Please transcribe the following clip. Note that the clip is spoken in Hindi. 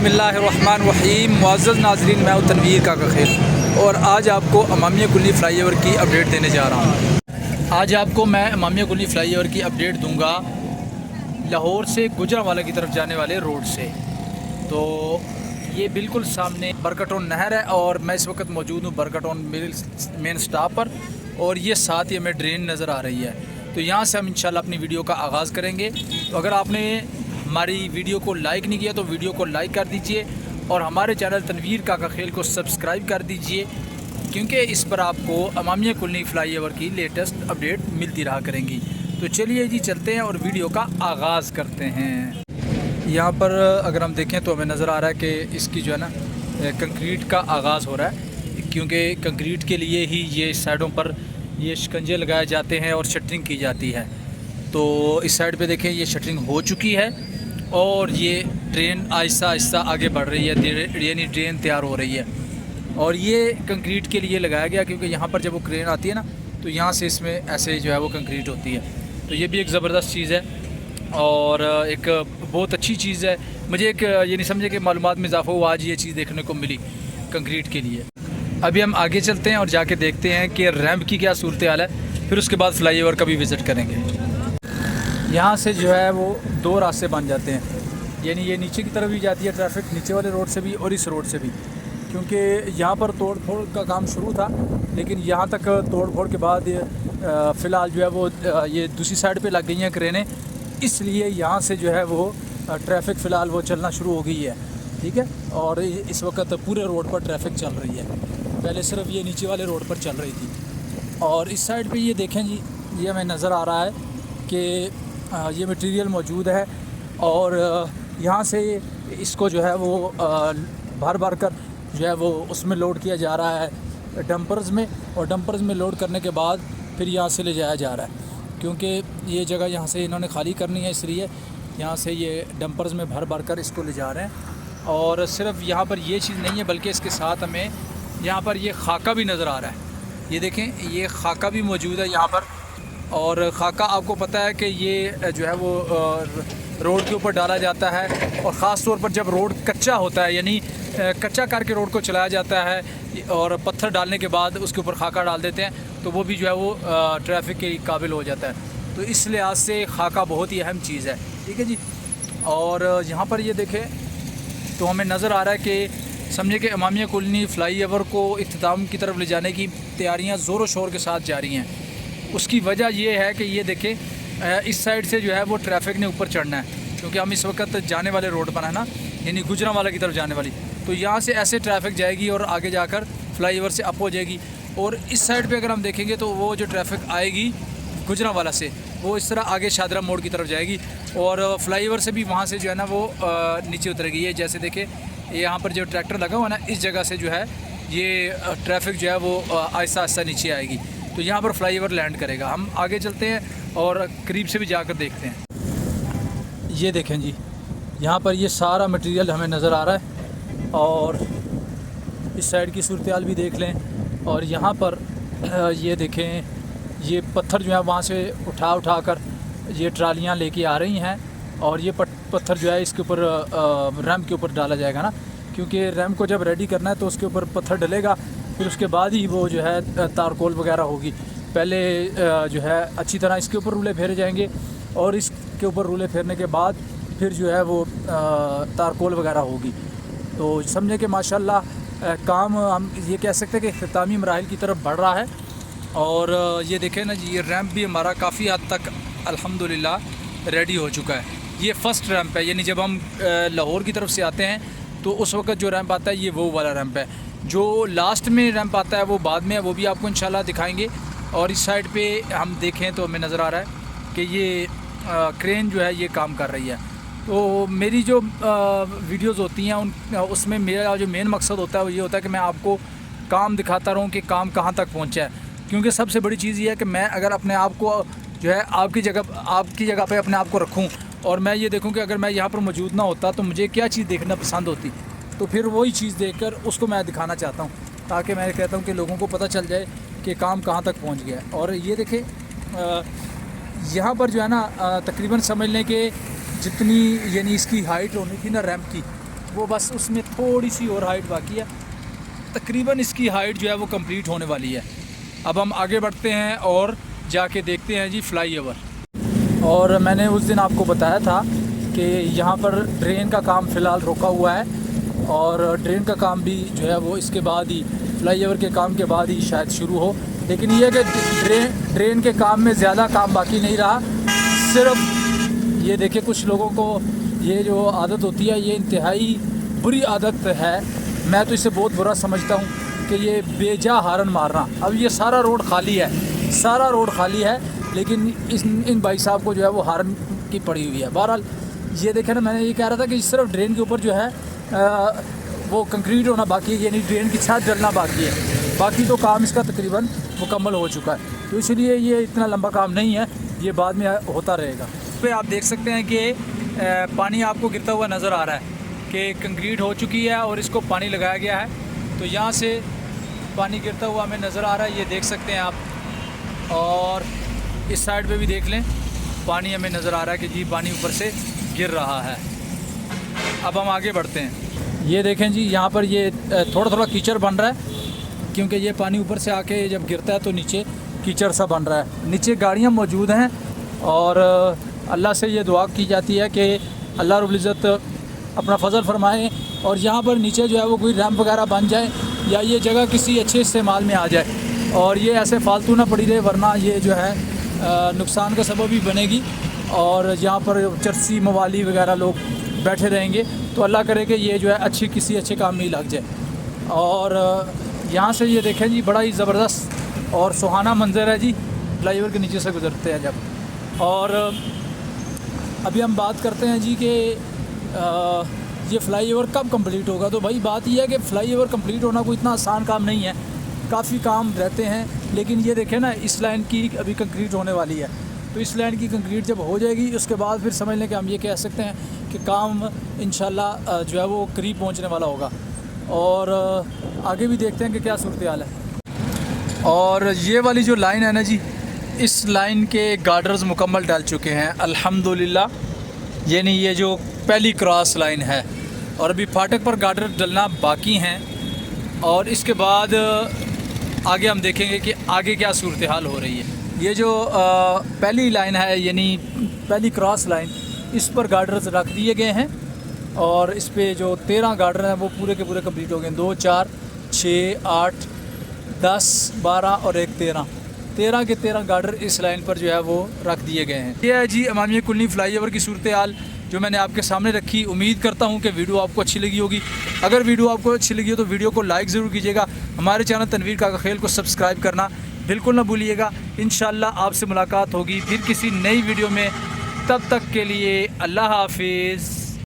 बिस्मिल्लाहिर्रहमानिर्रहीम। मुअज़्ज़ज़ नाज़रीन, मैं हूँ तनवीर काका खेल और आज आपको इमामिया कुल्ली फ़्लाईओवर की अपडेट देने जा रहा हूँ। आज आपको मैं इमामिया कुल्ली फ़्लाईओवर की अपडेट दूंगा लाहौर से गुजरांवाला की तरफ जाने वाले रोड से। तो ये बिल्कुल सामने बरकटोन नहर है और मैं इस वक्त मौजूद हूँ बरकटोन मेन स्टॉप पर और ये साथ ही हमें ड्रेन नज़र आ रही है। तो यहाँ से हम इंशाल्लाह अपनी वीडियो का आगाज़ करेंगे। तो अगर आपने हमारी वीडियो को लाइक नहीं किया तो वीडियो को लाइक कर दीजिए और हमारे चैनल तनवीर काका खेल को सब्सक्राइब कर दीजिए, क्योंकि इस पर आपको इमामिया कुल्ली फ़्लाईओवर की लेटेस्ट अपडेट मिलती रहा करेंगी। तो चलिए जी, चलते हैं और वीडियो का आगाज़ करते हैं। यहाँ पर अगर हम देखें तो हमें नज़र आ रहा है कि इसकी जो है ना कंक्रीट का आगाज़ हो रहा है, क्योंकि कंक्रीट के लिए ही ये साइडों पर ये शिकंजे लगाए जाते हैं और शटरिंग की जाती है। तो इस साइड पे देखें ये शटरिंग हो चुकी है और ये ट्रेन आहिस्ता आहिस्ता आगे बढ़ रही है, यानी ट्रेन तैयार हो रही है। और ये कंक्रीट के लिए लगाया गया, क्योंकि यहाँ पर जब वो क्रेन आती है ना तो यहाँ से इसमें ऐसे जो है वो कंक्रीट होती है। तो ये भी एक ज़बरदस्त चीज़ है और एक बहुत अच्छी चीज़ है। मुझे एक ये नहीं समझे कि मालूमात में इजाफा हुआ, आज ये चीज़ देखने को मिली कंक्रीट के लिए। अभी हम आगे चलते हैं और जाके देखते हैं कि रैंप की क्या सूरत हाल है, फिर उसके बाद फ़्लाईओवर का भी विज़िट करेंगे। यहाँ से जो है वो दो रास्ते बन जाते हैं, यानी ये नीचे की तरफ भी जाती है ट्रैफिक, नीचे वाले रोड से भी और इस रोड से भी, क्योंकि यहाँ पर तोड़ फोड़ का काम शुरू था, लेकिन यहाँ तक तोड़ फोड़ के बाद फ़िलहाल जो है वो ये दूसरी साइड पे लग गई हैं क्रेनें, इसलिए यहाँ से जो है वो ट्रैफिक फ़िलहाल वो चलना शुरू हो गई है। ठीक है, और इस वक्त पूरे रोड पर ट्रैफिक चल रही है, पहले सिर्फ ये नीचे वाले रोड पर चल रही थी। और इस साइड पे ये देखें जी, ये हमें नज़र आ रहा है कि ये मटेरियल मौजूद है और यहाँ से इसको जो है वो भर भर कर जो है वो उसमें लोड किया जा रहा है डंपर्स में, और डंपर्स में लोड करने के बाद फिर यहाँ से ले जाया जा रहा है, क्योंकि ये जगह यहाँ से इन्होंने खाली करनी है, इसलिए यहाँ से ये डंपर्स में भर भर कर इसको ले जा रहे हैं। और सिर्फ यहाँ पर ये चीज़ नहीं है, बल्कि इसके साथ हमें यहाँ पर ये खाका भी नज़र आ रहा है। ये देखें, ये खाका भी मौजूद है यहाँ पर। और खाका आपको पता है कि ये जो है वो रोड के ऊपर डाला जाता है, और ख़ास तौर पर जब रोड कच्चा होता है, यानी कच्चा करके रोड को चलाया जाता है और पत्थर डालने के बाद उसके ऊपर खाका डाल देते हैं, तो वो भी जो है वो ट्रैफिक के काबिल हो जाता है। तो इस लिहाज से खाका बहुत ही अहम चीज़ है। ठीक है जी। और यहाँ पर ये देखें तो हमें नज़र आ रहा है कि समझे कि इमामिया कुल्ली फ़्लाईओवर को इख्तिताम की तरफ ले जाने की तैयारियाँ ज़ोरों शोर के साथ जारी हैं। उसकी वजह ये है कि ये देखें इस साइड से जो है वो ट्रैफिक ने ऊपर चढ़ना है, क्योंकि हम इस वक्त जाने वाले रोड पर है ना, यानी गुजरांवाला की तरफ जाने वाली। तो यहाँ से ऐसे ट्रैफिक जाएगी और आगे जाकर फ़्लाईओवर से अप हो जाएगी। और इस साइड पे अगर हम देखेंगे तो वो जो ट्रैफिक आएगी गुजरांवाला से, वो इस तरह आगे शादरा मोड़ की तरफ जाएगी और फ़्लाईओवर से भी वहाँ से जो है ना वो नीचे उतरेगी। ये जैसे देखें यहाँ पर जो ट्रैक्टर लगा हुआ ना, इस जगह से जो है ये ट्रैफिक जो है वो आहिस्ता आहिस्ता नीचे आएगी, तो यहाँ पर फ़्लाईओवर लैंड करेगा। हम आगे चलते हैं और करीब से भी जाकर देखते हैं। ये देखें जी, यहाँ पर ये सारा मटेरियल हमें नज़र आ रहा है और इस साइड की सूरत हाल भी देख लें। और यहाँ पर ये देखें, ये पत्थर जो है वहाँ से उठा कर ये ट्रालियाँ लेके आ रही हैं, और ये पत्थर जो है इसके ऊपर रैम्प के ऊपर डाला जाएगा ना, क्योंकि रैम्प को जब रेडी करना है तो उसके ऊपर पत्थर डलेगा, फिर उसके बाद ही वो जो है तारकोल वगैरह होगी। पहले जो है अच्छी तरह इसके ऊपर रूले फेरे जाएंगे और इसके ऊपर रूले फेरने के बाद फिर जो है वो तारकोल वगैरह होगी। तो समझे कि माशाल्लाह काम हम ये कह सकते हैं कि इख्तितामी मराहिल की तरफ बढ़ रहा है। और ये देखें ना जी, ये रैम्प भी हमारा काफ़ी हद तक अल्हम्दुलिल्लाह रेडी हो चुका है। ये फ़र्स्ट रैम्प है, यानी जब हम लाहौर की तरफ से आते हैं तो उस वक्त जो रैम्प आता है ये वो वाला रैम्प है। जो लास्ट में रैंप आता है वो बाद में है, वो भी आपको इंशाल्लाह दिखाएंगे। और इस साइड पे हम देखें तो हमें नज़र आ रहा है कि ये क्रेन जो है ये काम कर रही है। तो मेरी जो वीडियोस होती हैं उसमें मेरा जो मेन मकसद होता है वो ये होता है कि मैं आपको काम दिखाता रहूं कि काम कहाँ तक पहुँचा है, क्योंकि सबसे बड़ी चीज़ ये है कि मैं अगर अपने आप को जो है आपकी जगह पे अपने आप को रखूँ और मैं ये देखूँ कि अगर मैं यहाँ पर मौजूद ना होता तो मुझे क्या चीज़ देखना पसंद होती, तो फिर वही चीज़ देखकर उसको मैं दिखाना चाहता हूँ, ताकि मैं कहता हूँ कि लोगों को पता चल जाए कि काम कहाँ तक पहुँच गया है। और ये देखें यहाँ पर जो है ना तकरीबन समझ लें कि जितनी यानी इसकी हाइट होनी थी ना रैंप की, वो बस उसमें थोड़ी सी और हाइट बाकी है। तकरीबन इसकी हाइट जो है वो कंप्लीट होने वाली है। अब हम आगे बढ़ते हैं और जाके देखते हैं जी फ्लाई ओवर। और मैंने उस दिन आपको बताया था कि यहाँ पर ड्रेन का काम फ़िलहाल रोका हुआ है और ड्रेन का काम भी जो है वो इसके बाद ही, फ्लाई ओवर के काम के बाद ही शायद शुरू हो। लेकिन ये कि ड्रेन के काम में ज़्यादा काम बाकी नहीं रहा। सिर्फ ये देखिए, कुछ लोगों को ये जो आदत होती है ये इंतहाई बुरी आदत है। मैं तो इसे बहुत बुरा समझता हूँ कि ये बेजा हारन मारना। अब ये सारा रोड खाली है, सारा रोड खाली है, लेकिन इन भाई साहब को जो है वो हारन की पड़ी हुई है। बहरहाल ये देखें ना, मैंने ये कह रहा था कि सिर्फ ड्रेन के ऊपर जो है वो कंक्रीट होना बाकी है, यानी ड्रेन की छत डलना बाकी है। बाकी तो काम इसका तकरीबन मुकम्मल हो चुका है। तो इसलिए ये इतना लंबा काम नहीं है, ये बाद में होता रहेगा। पे आप देख सकते हैं कि पानी आपको गिरता हुआ नज़र आ रहा है कि कंक्रीट हो चुकी है और इसको पानी लगाया गया है। तो यहाँ से पानी गिरता हुआ हमें नज़र आ रहा है, ये देख सकते हैं आप। और इस साइड पे भी देख लें, पानी हमें नज़र आ रहा है कि जी पानी ऊपर से गिर रहा है। अब हम आगे बढ़ते हैं। ये देखें जी, यहाँ पर ये थोड़ा थोड़ा कीचड़ बन रहा है, क्योंकि ये पानी ऊपर से आके जब गिरता है तो नीचे कीचड़ सा बन रहा है। नीचे गाड़ियाँ मौजूद हैं और अल्लाह से ये दुआ की जाती है कि अल्लाह रब्बुल इज़्ज़त अपना फजल फरमाए और यहाँ पर नीचे जो है वो कोई रैंप वगैरह बन जाए या ये जगह किसी अच्छे इस्तेमाल में आ जाए और ये ऐसे फालतू ना पड़ी रहे, वरना ये जो है नुकसान का सबब भी बनेगी और यहाँ पर चरसी मवाली वगैरह लोग बैठे रहेंगे। तो अल्लाह करे कि ये जो है किसी अच्छे काम में ही लग जाए। और यहाँ से ये देखें जी, बड़ा ही ज़बरदस्त और सुहाना मंज़र है जी, फ्लाई ओवर के नीचे से गुज़रते हैं जब। और अभी हम बात करते हैं जी कि ये फ्लाई ओवर कब कंप्लीट होगा। तो भाई बात यह है कि फ़्लाई ओवर कंप्लीट होना कोई इतना आसान काम नहीं है, काफ़ी काम रहते हैं। लेकिन ये देखें ना, इस लाइन की अभी कंक्रीट होने वाली है, तो इस लाइन की कंक्रीट जब हो जाएगी उसके बाद फिर समझ लें कि हम ये कह सकते हैं कि काम इंशाल्लाह जो है वो करीब पहुंचने वाला होगा। और आगे भी देखते हैं कि क्या सूरत हाल है। और ये वाली जो लाइन है ना जी, इस लाइन के गार्डर्स मुकम्मल डाल चुके हैं अल्हम्दुलिल्लाह, यानी ये जो पहली क्रॉस लाइन है। और अभी फाटक पर गार्डर डलना बाकी हैं और इसके बाद आगे हम देखेंगे कि आगे क्या सूरत हाल हो रही है। ये जो पहली लाइन है, यानी पहली क्रॉस लाइन, इस पर गार्डर्स रख दिए गए हैं और इस पे जो 13 गार्डर हैं वो पूरे के पूरे कंप्लीट हो गए। 2, 4, 6, 8, 10, 12 और एक 13 के 13 गार्डर इस लाइन पर जो है वो रख दिए गए हैं। ये है जी इमामिया कुल्ली फ्लाई ओवर की सूरत हाल जो मैंने आपके सामने रखी। उम्मीद करता हूँ कि वीडियो आपको अच्छी लगी होगी। अगर वीडियो आपको अच्छी लगी हो तो वीडियो को लाइक ज़रूर कीजिएगा। हमारे चैनल तनवीर काका खेल को सब्सक्राइब करना बिल्कुल ना भूलिएगा। इंशाल्लाह आपसे मुलाकात होगी फिर किसी नई वीडियो में। तब तक के लिए अल्लाह हाफिज़।